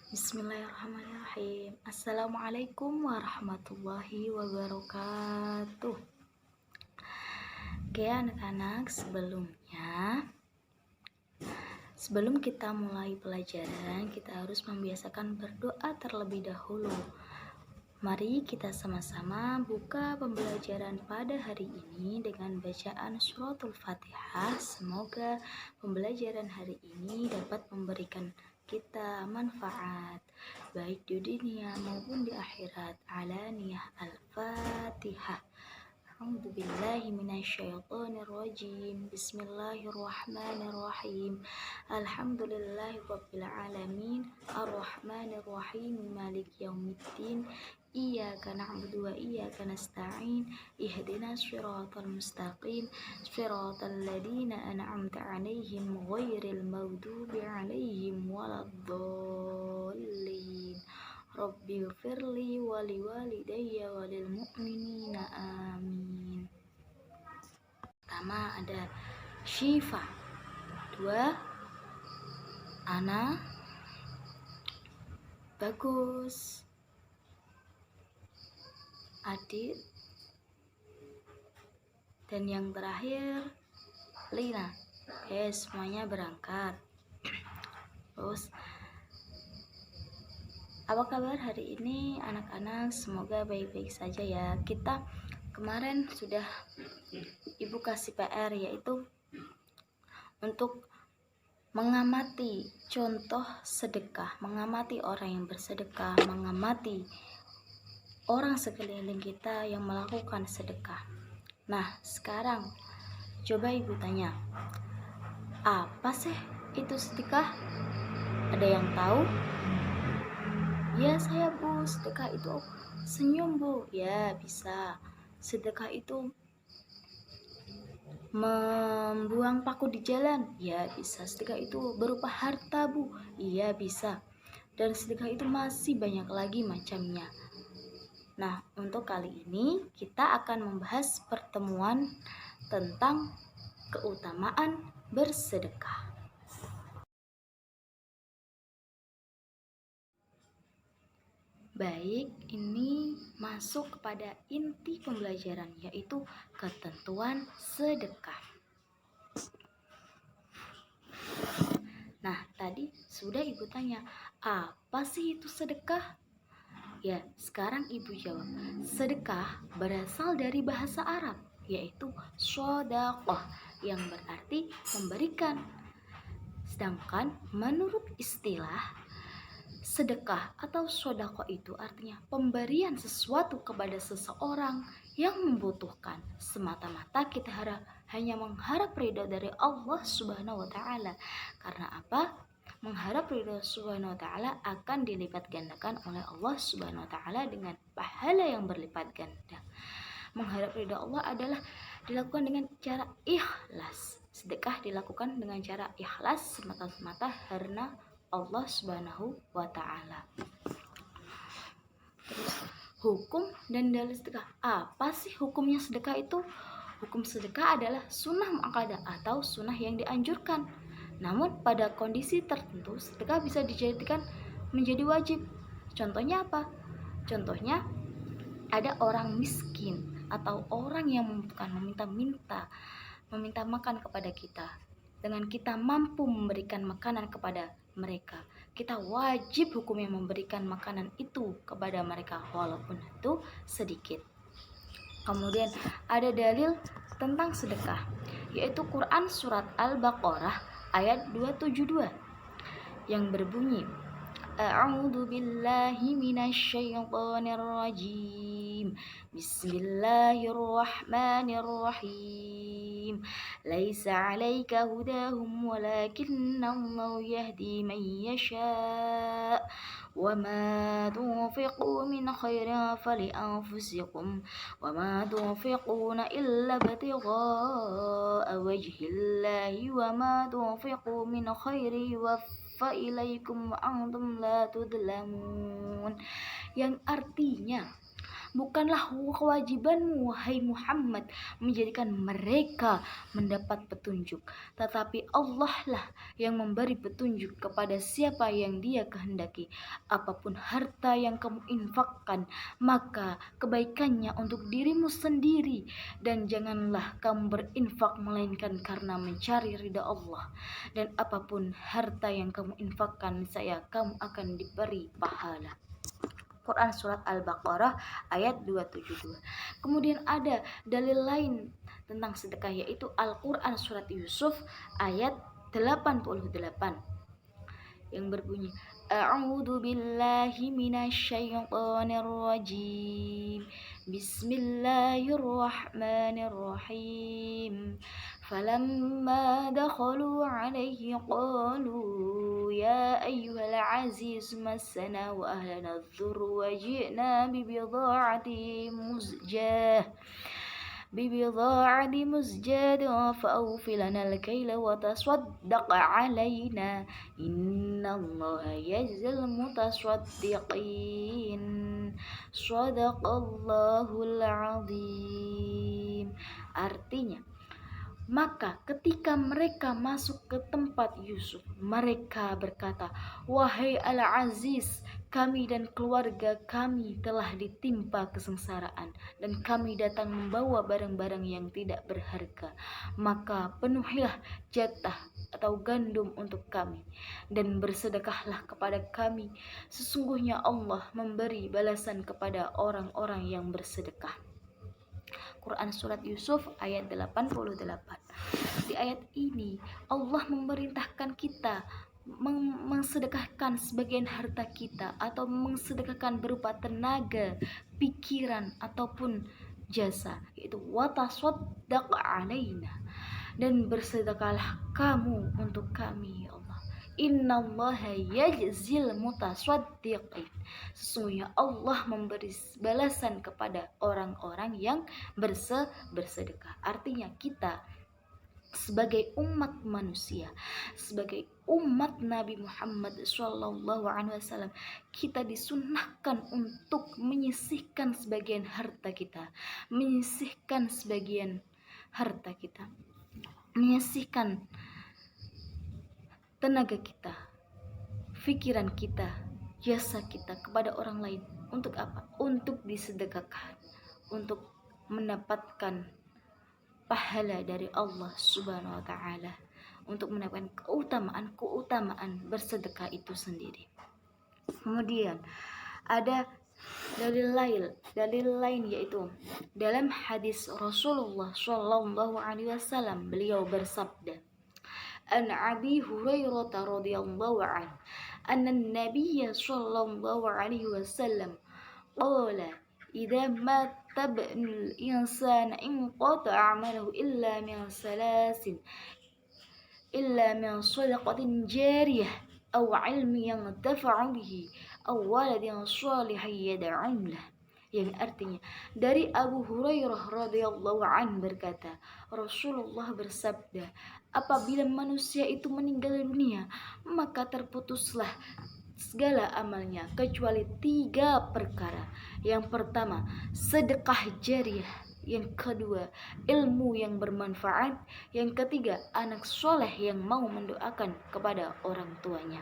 Bismillahirrahmanirrahim. Assalamualaikum warahmatullahi wabarakatuh. Oke anak-anak, sebelum kita mulai pelajaran, kita harus membiasakan berdoa terlebih dahulu. Mari kita sama-sama buka pembelajaran pada hari ini dengan bacaan suratul Fatihah. Semoga pembelajaran hari ini dapat memberikan kita manfaat baik di dunia maupun di akhirat. Alaniyah al-Fatihah. A'udzu billahi minasyaitonir rajim. Bismillahirrahmanirrahim. Alhamdulillahirabbil alamin. Arrahmanir rahim. Maliki yaumiddin. Iyyaka na'budu wa iyyaka nasta'in. Ihdinas shiratal mustaqim. Shiratal ladzina an'amta 'alaihim ghairil maghdubi 'alaihim waladdallin. Rabbighfirli wa liwalidayya wa lil mu'minina amin. Pertama ada Syifa, dua Ana, Bagus, Adit, dan yang terakhir Lina. Oke, semuanya berangkat. Terus apa kabar hari ini anak-anak? Semoga baik-baik saja ya. Kita kemarin sudah Ibu kasih PR, yaitu untuk mengamati contoh sedekah, mengamati orang yang bersedekah, mengamati orang sekeliling kita yang melakukan sedekah. Nah, sekarang coba Ibu tanya, apa sih itu sedekah? Ada yang tahu? Ya saya Bu, sedekah itu senyum Bu. Ya bisa. Sedekah itu membuang paku di jalan. Ya bisa. Sedekah itu berupa harta Bu. Iya bisa. Dan sedekah itu masih banyak lagi macamnya. Nah, untuk kali ini kita akan membahas pertemuan tentang keutamaan bersedekah. Baik, ini masuk kepada inti pembelajaran, yaitu ketentuan sedekah. Nah, tadi sudah Ibu tanya, apa sih itu sedekah? Ya, sekarang Ibu jawab. Sedekah berasal dari bahasa Arab, yaitu shadaqah, yang berarti memberikan. Sedangkan menurut istilah, sedekah atau sodako itu artinya pemberian sesuatu kepada seseorang yang membutuhkan. Semata-mata kita hanya mengharap ridho dari Allah Subhanahu wa Ta'ala. Karena apa? Mengharap ridho Subhanahu wa Ta'ala akan dilipat gandakan oleh Allah Subhanahu wa Ta'ala dengan pahala yang berlipat ganda. Mengharap ridho Allah adalah dilakukan dengan cara ikhlas. Sedekah dilakukan dengan cara ikhlas semata-mata karena Allah Subhanahu wa Ta'ala. Terus hukum dan dalil sedekah. Apa sih hukumnya sedekah itu? Hukum sedekah adalah sunnah muakkadah atau sunnah yang dianjurkan. Namun pada kondisi tertentu sedekah bisa dijadikan menjadi wajib. Contohnya apa? Contohnya ada orang miskin atau orang yang membutuhkan meminta makan kepada kita. Dengan kita mampu memberikan makanan kepada mereka, kita wajib hukumnya memberikan makanan itu kepada mereka walaupun itu sedikit. Kemudian ada dalil tentang sedekah, yaitu Quran surat Al-Baqarah ayat 272 yang berbunyi, A'udzu billahi minasyaitonir rajim. Bismillahirrahmanirrahim. Laisa 'alaika hudahum walakinnallaha yahdi man yasha. Wa ma tunfiqu min khairin falianfusikum wa ma tunfiquna illa ibtigha'a wajhillahi wa ma tunfiqu min khairin failaikum wa antum la tudlamun, yang artinya bukanlah kewajibanmu wahai Muhammad menjadikan mereka mendapat petunjuk, tetapi Allah lah yang memberi petunjuk kepada siapa yang Dia kehendaki. Apapun harta yang kamu infakkan, maka kebaikannya untuk dirimu sendiri, dan janganlah kamu berinfak melainkan karena mencari ridha Allah. Dan apapun harta yang kamu infakkan, niscaya kamu akan diberi pahala. Quran surat Al-Baqarah ayat 272. Kemudian ada dalil lain tentang sedekah, yaitu Al-Quran surat Yusuf ayat 88 yang berbunyi, A'udzu billahi minasyaitonir rajim. Bismillahirrahmanirrahim. Falamma dakhalu 'alaihi qalu ya ayyuhal aziz massana wa ahlana adh-dhurru wa ji'na ببضاعة مزجاة فأوف لنا الكيل وتصدق علينا إن الله يجزي المتصدقين صدق Allahul Azim. Artinya, maka ketika mereka masuk ke tempat Yusuf, mereka berkata, wahai Al-Aziz, kami dan keluarga kami telah ditimpa kesengsaraan, dan kami datang membawa barang-barang yang tidak berharga. Maka penuhilah jatah atau gandum untuk kami, dan bersedekahlah kepada kami. Sesungguhnya Allah memberi balasan kepada orang-orang yang bersedekah. Quran surat Yusuf ayat 88. Di ayat ini Allah memerintahkan kita mensedekahkan sebagian harta kita, atau mensedekahkan berupa tenaga, pikiran ataupun jasa, yaitu watasaddaq alaina, dan bersedekahlah kamu untuk kami, ya Allah. Innallaha yajzil mutasaddiqin. Sesungguhnya Allah memberi balasan kepada orang-orang yang bersedekah. Artinya kita sebagai umat manusia, sebagai umat Nabi Muhammad SAW, kita disunahkan untuk menyisihkan sebagian harta kita, menyisihkan tenaga kita, pikiran kita, jasa kita kepada orang lain. Untuk apa? Untuk disedekahkan, untuk mendapatkan pahala dari Allah Subhanahu wa Ta'ala, untuk mendapatkan keutamaan bersedekah itu sendiri. Kemudian ada dalil lain yaitu dalam hadis Rasulullah Shallallahu Alaihi Wasallam, beliau bersabda, An Abi Hurairah radhiyallahu anhu anna an-nabiy sallallahu alaihi wasallam qala idza mata ibnul insani inqata 'amaluhu illa min sadaqatin jariyah aw 'ilmin yantafa'u bihi aw waladin shalihin yad'u lahu. Yang artinya, dari Abu Hurairah radhiyallahu anhu berkata, Rasulullah bersabda, apabila manusia itu meninggal dunia, maka terputuslah segala amalnya kecuali 3 perkara. Yang pertama, sedekah jariyah. Yang kedua, ilmu yang bermanfaat. Yang ketiga, anak soleh yang mau mendoakan kepada orang tuanya.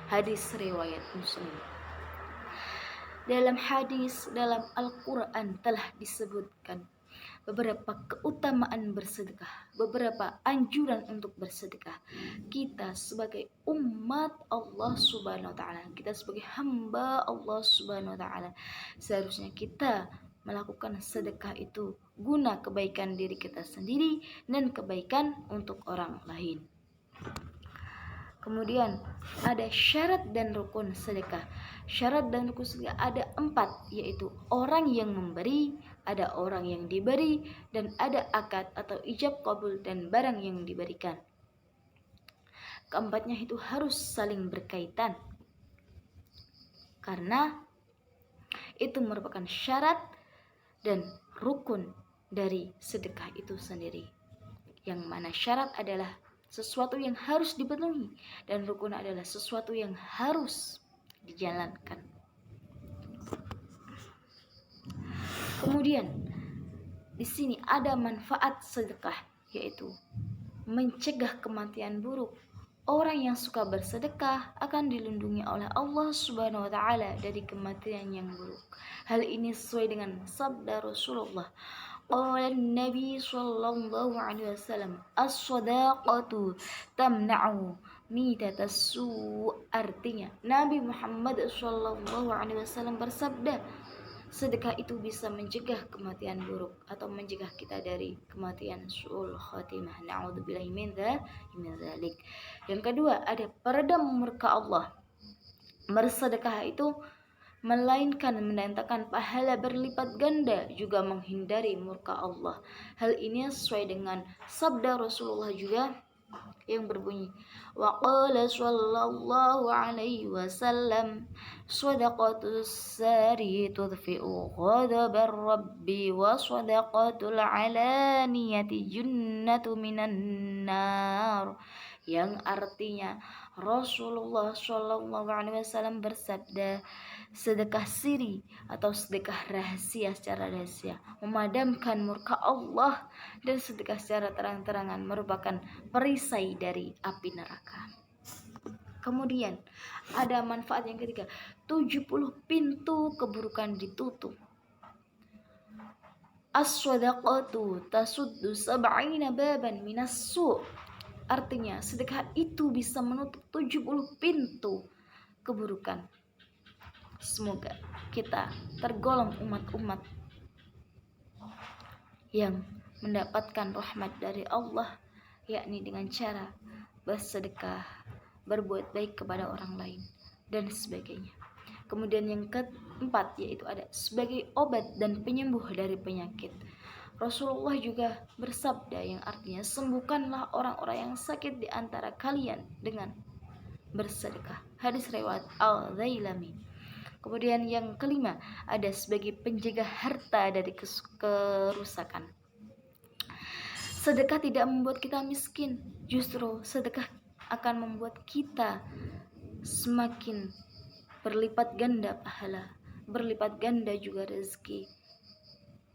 Hadis riwayat Muslim. Dalam Al-Quran telah disebutkan beberapa keutamaan bersedekah, beberapa anjuran untuk bersedekah. Kita sebagai umat Allah Subhanahu wa Ta'ala, kita sebagai hamba Allah Subhanahu wa Ta'ala, seharusnya kita melakukan sedekah itu guna kebaikan diri kita sendiri dan kebaikan untuk orang lain. Kemudian ada syarat dan rukun sedekah. Syarat dan rukun sedekah ada 4, yaitu orang yang memberi, ada orang yang diberi, dan ada akad atau ijab kabul dan barang yang diberikan. Keempatnya itu harus saling berkaitan, karena itu merupakan syarat dan rukun dari sedekah itu sendiri. Yang mana syarat adalah sesuatu yang harus dipenuhi, dan rukun adalah sesuatu yang harus dijalankan. Kemudian di sini ada manfaat sedekah, yaitu mencegah kematian buruk. Orang yang suka bersedekah akan dilindungi oleh Allah Subhanahu wa taala dari kematian yang buruk. Hal ini sesuai dengan sabda Rasulullah. Qala Nabi sallallahu alaihi wasallam, "As-shadaqatu tamna'u mitatassu." Artinya, Nabi Muhammad sallallahu alaihi wasallam bersabda, sedekah itu bisa mencegah kematian buruk atau mencegah kita dari kematian su'ul khatimah. Na'udzubillahi min dzalik. Yang kedua, ada peredam murka Allah. Bersedekah itu melainkan mendatangkan pahala berlipat ganda, juga menghindari murka Allah. Hal ini sesuai dengan sabda Rasulullah juga yang berbunyi, wa qala sallallahu alaihi wasallam, shadaqatus sari tudfi'u ghadabar rabbi wa shadaqatul alaniyati junnatu minan nar. Yang artinya Rasulullah sallallahu alaihi wasallam bersabda, sedekah siri atau sedekah rahasia secara rahasia memadamkan murka Allah, dan sedekah secara terang-terangan merupakan perisai dari api neraka. Kemudian ada manfaat yang ketiga, 70 pintu keburukan ditutup. As-shadaqatu tasuddu sab'ina baban minas su'. Artinya sedekah itu bisa menutup 70 pintu keburukan. Semoga kita tergolong umat-umat yang mendapatkan rahmat dari Allah, yakni dengan cara bersedekah, berbuat baik kepada orang lain, dan sebagainya. Kemudian yang keempat, yaitu ada sebagai obat dan penyembuh dari penyakit. Rasulullah juga bersabda yang artinya, sembuhkanlah orang-orang yang sakit di antara kalian dengan bersedekah. Hadis riwayat Al-Zailami. Kemudian yang kelima, ada sebagai penjaga harta dari kerusakan. Sedekah tidak membuat kita miskin, justru sedekah akan membuat kita semakin berlipat ganda pahala, berlipat ganda juga rezeki,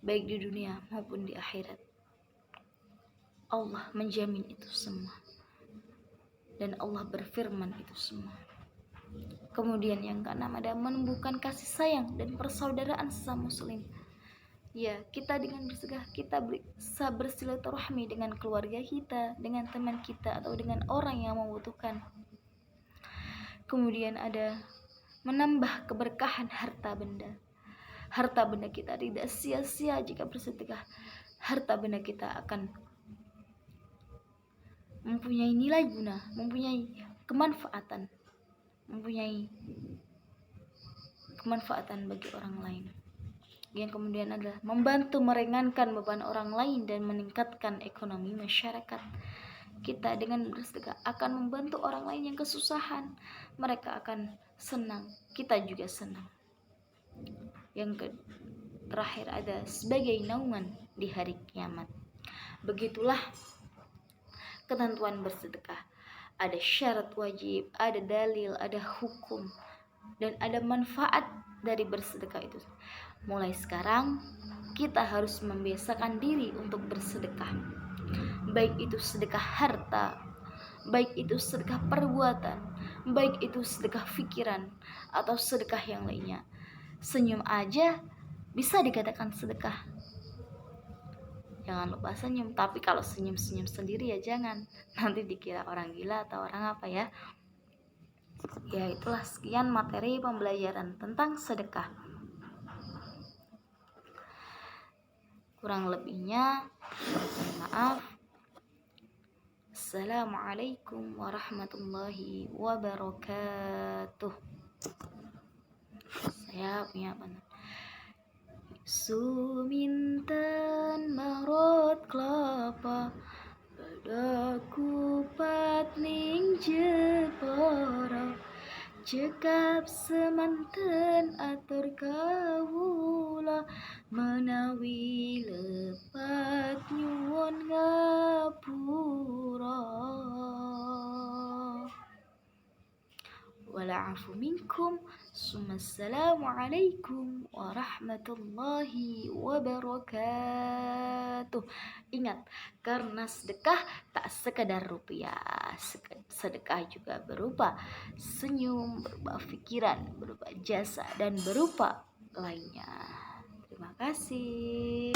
baik di dunia maupun di akhirat. Allah menjamin itu semua, dan Allah berfirman itu semua. Kemudian yang keenam, ada menumbuhkan kasih sayang dan persaudaraan sesama muslim. Ya, kita dengan bersedekah kita bisa bersilaturahmi dengan keluarga kita, dengan teman kita, atau dengan orang yang membutuhkan. Kemudian ada menambah keberkahan harta benda. Harta benda kita tidak sia-sia jika bersedekah. Harta benda kita akan mempunyai nilai guna, mempunyai kemanfaatan, bagi orang lain. Yang kemudian adalah membantu meringankan beban orang lain dan meningkatkan ekonomi masyarakat. Kita dengan bersedekah akan membantu orang lain yang kesusahan. Mereka akan senang, kita juga senang. Yang terakhir ada sebagai naungan di hari kiamat. Begitulah ketentuan bersedekah. Ada syarat wajib, ada dalil, ada hukum, dan ada manfaat dari bersedekah itu. Mulai sekarang kita harus membiasakan diri untuk bersedekah, baik itu sedekah harta, baik itu sedekah perbuatan, baik itu sedekah pikiran, atau sedekah yang lainnya. Senyum aja bisa dikatakan sedekah. Jangan lupa senyum, tapi kalau senyum-senyum sendiri ya jangan, nanti dikira orang gila atau orang apa ya. Ya, itulah sekian materi pembelajaran tentang sedekah. Kurang lebihnya mohon maaf. Assalamualaikum warahmatullahi wabarakatuh. Saya punya pandangan. Suminten marot kelapa pada kupat ning jepara, cekap semanten atur kawula, menawi lepat nyuwun ngapura. Wala ya'fu minkum. Assalamualaikum warahmatullahi wabarakatuh. Ingat, karena sedekah tak sekedar rupiah, sedekah juga berupa senyum, berupa pikiran, berupa jasa, dan berupa lainnya. Terima kasih.